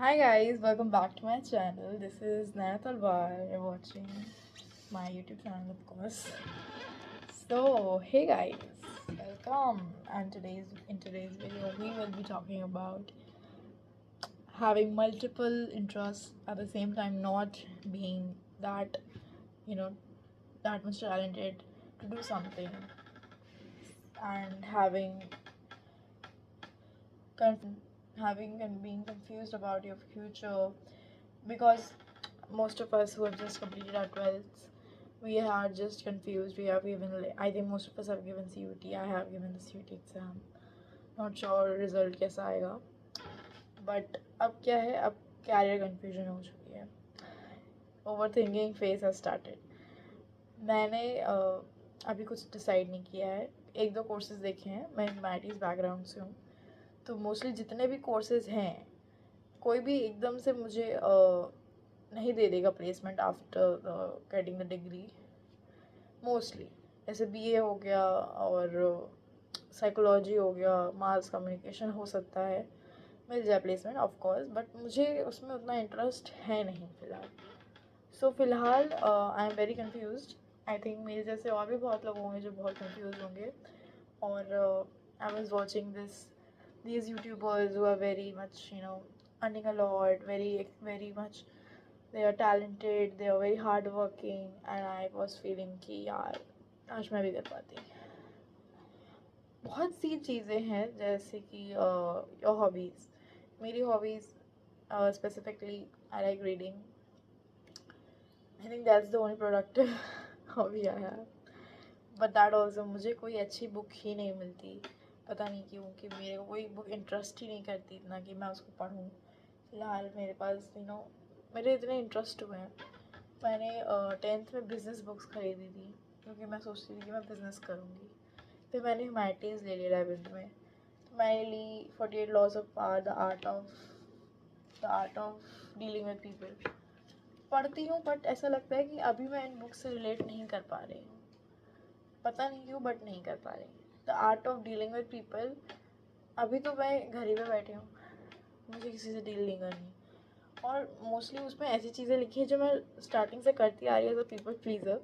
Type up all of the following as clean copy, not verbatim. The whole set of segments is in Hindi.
Hi guys, welcome back to my channel. This is Nana Talwar. You're watching my YouTube channel, of course. So, hey guys, welcome. And in today's video, we will be talking about having multiple interests at the same time, not being that you know that much talented to do something, and having and being confused about your future, because most of us who have just completed our 12th, we are just confused. We have given, I think most of us have given CUT. I have given the CUT exam. Not sure result कैसा आएगा, बट अब क्या है, अब कैरियर कन्फ्यूजन हो चुकी है. Over thinking phase has started. मैंने अभी कुछ डिसाइड नहीं किया है. एक दो कोर्सेज देखे हैं. मैं ह्यूमैनिटीज़ बैकग्राउंड से हूँ, तो मोस्टली जितने भी कोर्सेज हैं, कोई भी एकदम से मुझे नहीं दे देगा placement after getting the degree. Mostly जैसे बीए हो गया और साइकोलॉजी हो गया, मास कम्युनिकेशन हो सकता है मिल जाए प्लेसमेंट ऑफ कोर्स, बट मुझे उसमें उतना इंटरेस्ट है नहीं फ़िलहाल. सो फिलहाल I am very confuse. I think मेरे जैसे और भी बहुत लोग होंगे जो बहुत कन्फ्यूज होंगे. और I was watching these YouTubers who are very much, earning a lot, very much, they are talented, they are very hardworking, and I was feeling कि यार काश मैं भी कर पाती. बहुत सी चीज़ें हैं जैसे कि योर हॉबीज़. मेरी hobbies specifically I like reading. I think that's the only productive hobby I have. But that also मुझे कोई अच्छी बुक ही नहीं मिलती. पता नहीं क्यों कि मेरे को कोई बुक इंटरेस्ट ही नहीं करती इतना कि मैं उसको पढूं. फ़िलहाल मेरे पास मेरे इतने इंटरेस्ट हुए हैं. मैंने 10th में बिज़नेस बुक्स खरीदी थी क्योंकि मैं सोचती थी कि मैं बिज़नेस करूँगी. फिर मैंने ह्यूमैनिटीज़ ले ली 11th में. तो मैंने ली 48 laws of power, the art of dealing with people. पढ़ती हूँ बट ऐसा लगता है कि अभी मैं इन बुक्स से रिलेट नहीं कर पा रही हूँ. पता नहीं क्यों, बट नहीं कर पा रही. The art of dealing with people, अभी तो मैं घर ही पे बैठी हूँ, मुझे किसी से डील नहीं करनी. और मोस्टली उसमें ऐसी चीज़ें लिखी है जो मैं स्टार्टिंग से करती आ रही हूँ. तो पीपल प्लीज़र,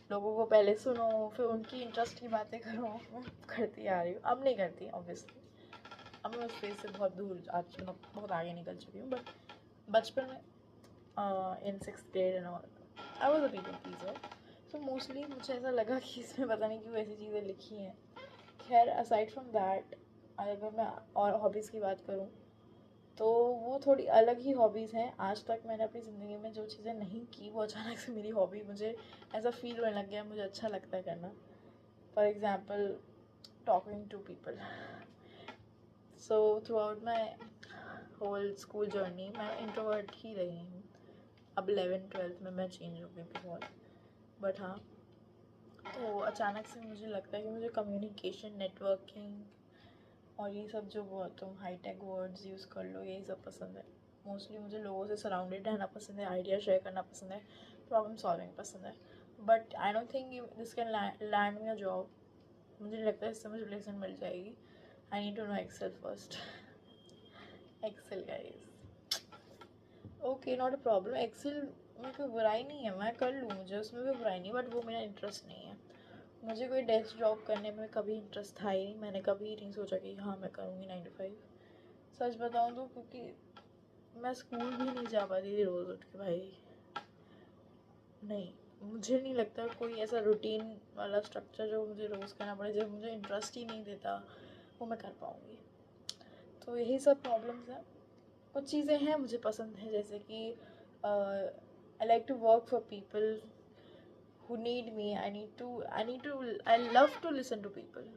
लोगों को पहले सुनो फिर उनकी इंटरेस्ट की बातें करो. मैं करती आ रही हूँ, अब नहीं करती ऑब्वियसली. अब मैं उस फेज से बहुत दूर आज बहुत आगे निकल चुकी हूँ. बट बचपन में इन 6th grade and all I was a people pleaser. तो मोस्टली मुझे ऐसा लगा कि इसमें पता नहीं क्यों ऐसी चीज़ें लिखी हैं. खैर, असाइड फ्रॉम दैट, अगर मैं और हॉबीज़ की बात करूँ तो वो थोड़ी अलग ही हॉबीज़ हैं. आज तक मैंने अपनी ज़िंदगी में जो चीज़ें नहीं की वो अचानक से मेरी हॉबी, मुझे ऐसा फील होने लग गया, मुझे अच्छा लगता है करना. For example, talking to people. So throughout my whole school journey मैं इंट्रोवर्ट ही रही हूँ. अब 11th-12th में मैं चेंज हो गई बहुत. बट हाँ, तो अचानक से मुझे लगता है कि मुझे कम्युनिकेशन, नेटवर्किंग और ये सब जो बहुत तुम हाईटेक वर्ड्स यूज़ कर लो, यही सब पसंद है. मोस्टली मुझे लोगों से सराउंडेड रहना पसंद है, आइडिया शेयर करना पसंद है, प्रॉब्लम सॉल्विंग पसंद है. But I don't think this can land me a job. मुझे नहीं लगता इससे मुझे प्लेसमेंट मिल जाएगी. I need to know excel first. Excel guys, okay, not a problem. Excel में कोई बुराई नहीं है, मैं कर लूँ, मुझे उसमें भी बुराई नहीं, बट वो मेरा इंटरेस्ट नहीं है. मुझे कोई डेस्क जॉब करने में कभी इंटरेस्ट था ही नहीं. मैंने कभी नहीं सोचा कि हाँ मैं करूँगी 9 to 5. सच बताऊँ तो क्योंकि मैं स्कूल भी नहीं जा पाती थी रोज़ उठ के भाई. नहीं, मुझे नहीं लगता कोई ऐसा रूटीन वाला स्ट्रक्चर जो मुझे रोज़ करना पड़े, जब मुझे इंटरेस्ट ही नहीं देता, वो मैं कर पाऊँगी. तो यही सब प्रॉब्लम्स हैं. कुछ चीज़ें हैं मुझे पसंद हैं, जैसे कि I like to work for people who need me. I love to listen to people.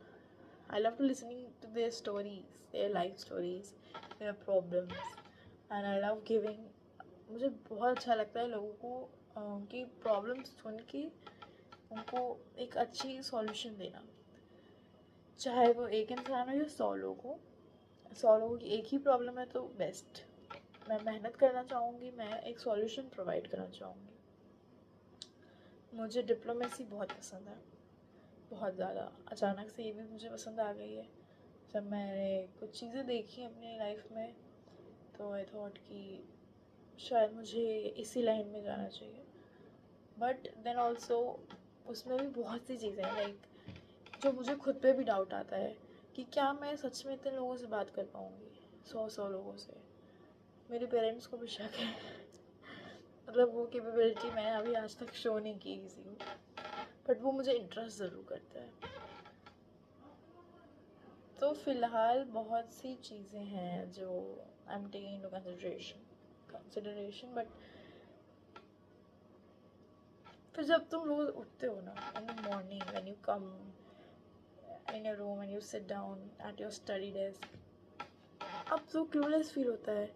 I love to listening to their stories, their life stories, their problems, and I love giving. मुझे बहुत अच्छा लगता है लोगों को उनकी प्रॉब्लम्स सुन के उनको एक अच्छी सॉल्यूशन देना. चाहे वो एक इंसान हो या 100 लोग हो. 100 लोगों की एक ही प्रॉब्लम है तो बेस्ट. मैं मेहनत करना चाहूँगी, मैं एक सॉल्यूशन प्रोवाइड करना चाहूँगी. मुझे डिप्लोमेसी बहुत पसंद है, बहुत ज़्यादा. अचानक से ये भी मुझे पसंद आ गई है. जब मैंने कुछ चीज़ें देखी अपनी लाइफ में तो आई थॉट कि शायद मुझे इसी लाइन में जाना चाहिए, बट देन ऑल्सो उसमें भी बहुत सी चीज़ें हैं लाइक जो मुझे खुद पे भी डाउट आता है कि क्या मैं सच में इतने लोगों से बात कर पाऊँगी, 100 लोगों से। मेरे पेरेंट्स को भी शक है मतलब वो कैपेबिलिटी मैंने अभी आज तक शो नहीं की किसी को, बट वो मुझे इंटरेस्ट ज़रूर करता है। तो फ़िलहाल बहुत सी चीज़ें हैं जो I am taking into consideration, but फिर जब तुम रोज़ उठते हो ना in the morning when you come in your room and you sit down at your study desk, अब तो क्लूलेस फील होता है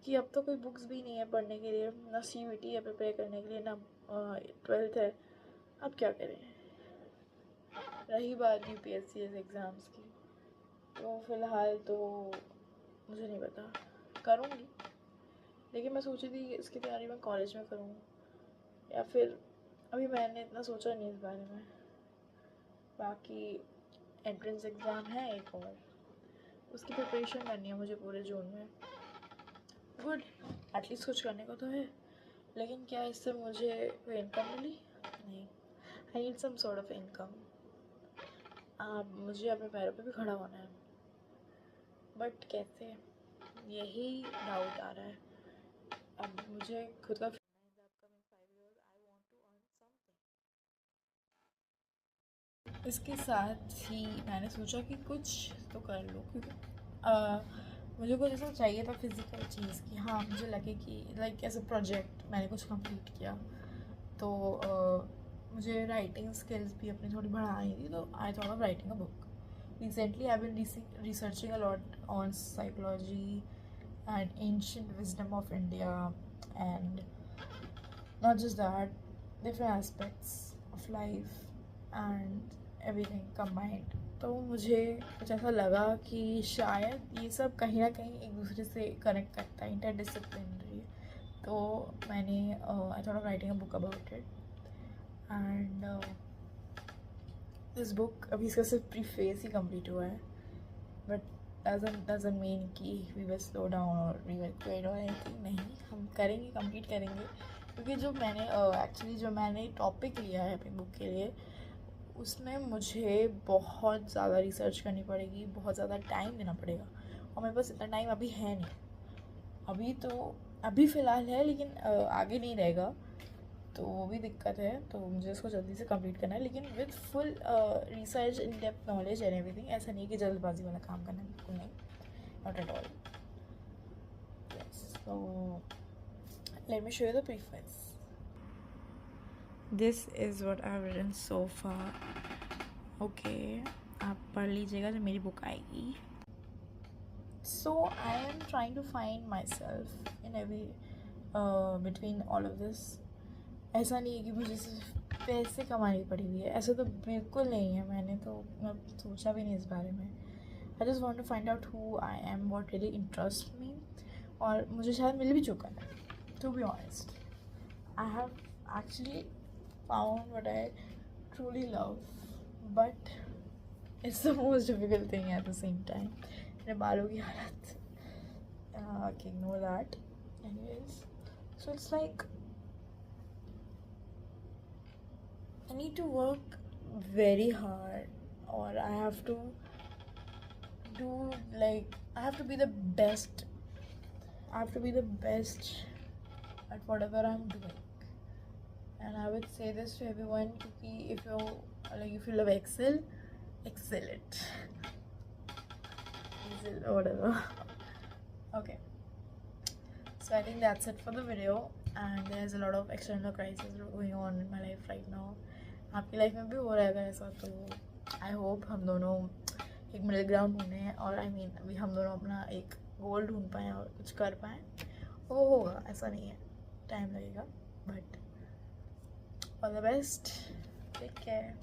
कि अब तो कोई बुक्स भी नहीं है पढ़ने के लिए, ना CUET है प्रिपेयर करने के लिए, ना 12th है, अब क्या करें। रही बात UPSC एग्ज़ाम्स की, तो फ़िलहाल तो मुझे नहीं पता, करूँगी, लेकिन मैं सोची थी कि इसकी तैयारी मैं कॉलेज में करूँ या फिर अभी मैंने इतना सोचा नहीं इस बारे में। बाकी एंट्रेंस एग्ज़ाम है एक और, उसकी प्रिपरेशन करनी है मुझे पूरे जून में। गुड, एटलीस्ट कुछ करने को तो है, लेकिन क्या इससे मुझे कोई इनकम मिली? नहीं, I need some sort of income. मुझे अपने पैरों पे भी खड़ा होना है, बट कैसे, यही डाउट आ रहा है। अब मुझे खुद का इसके साथ ही मैंने सोचा कि कुछ तो कर लूँ, क्योंकि मुझे कुछ ऐसा चाहिए था फिज़िकल चीज़ कि हाँ मुझे लगे कि लाइक एज अ प्रोजेक्ट मैंने कुछ कंप्लीट किया, तो मुझे राइटिंग स्किल्स भी अपनी थोड़ी बढ़ानी थी, तो I thought of writing a book. Recently I been researching a lot on psychology and ancient wisdom of India, and not just that, different aspects of life and everything combined. तो मुझे कुछ ऐसा लगा कि शायद ये सब कहीं ना कहीं एक दूसरे से कनेक्ट करता है, इंटरडिसिप्लिनरी। तो मैंने आई thought of writing a book about it, and this book अभी इसका सिर्फ प्रीफेस ही कंप्लीट हुआ है, बट doesn't mean कि we will slow down or we will quit or anything। नहीं, हम करेंगे, कंप्लीट करेंगे, क्योंकि जो मैंने एक्चुअली जो मैंने टॉपिक लिया है अपनी बुक के लिए, उसमें मुझे बहुत ज़्यादा रिसर्च करनी पड़ेगी, बहुत ज़्यादा टाइम देना पड़ेगा, और मेरे पास इतना टाइम अभी है नहीं। अभी फ़िलहाल है, लेकिन आगे नहीं रहेगा, तो वो भी दिक्कत है। तो मुझे इसको जल्दी से कंप्लीट करना है, लेकिन with full research, in depth knowledge and everything. ऐसा नहीं कि जल्दबाजी वाला काम करना है, बिल्कुल नहीं, not at all. So let me show you the preface. This is what I have written so far. Okay, आप पढ़ लीजिएगा जब मेरी बुक आएगी। So I am trying to find myself in every between all of this. ऐसा नहीं है कि मुझे सिर्फ पैसे कमानी पड़ी हुई है, ऐसा तो बिल्कुल नहीं है। मैंने तो सोचा भी नहीं इस बारे में। I just want to find out who I am, what really interest me, और मुझे शायद मिल भी चुका है, to be honest. I have actually found what I truly love, but it's the most difficult thing at the same time. मेरे बालों की हालत, can ignore that. Anyways, so it's like I need to work very hard, or I have to do, like, I have to be the best. I have to be the best at whatever I'm doing. And I would say this to everyone, if you love Excel, excel it. Excel or whatever. Okay. So I think that's it for the video. And there's a lot of external crisis going on in my life right now. आपकी लाइफ में भी हो रहेगा ऐसा, तो आई होप हम दोनों एक मिडिल ग्राउंड ढूंढें, और आई मीन अभी हम दोनों अपना एक गोल ढूंढ पाएँ और कुछ कर पाएँ। वो होगा, ऐसा नहीं है, टाइम लगेगा, but all the best, take care.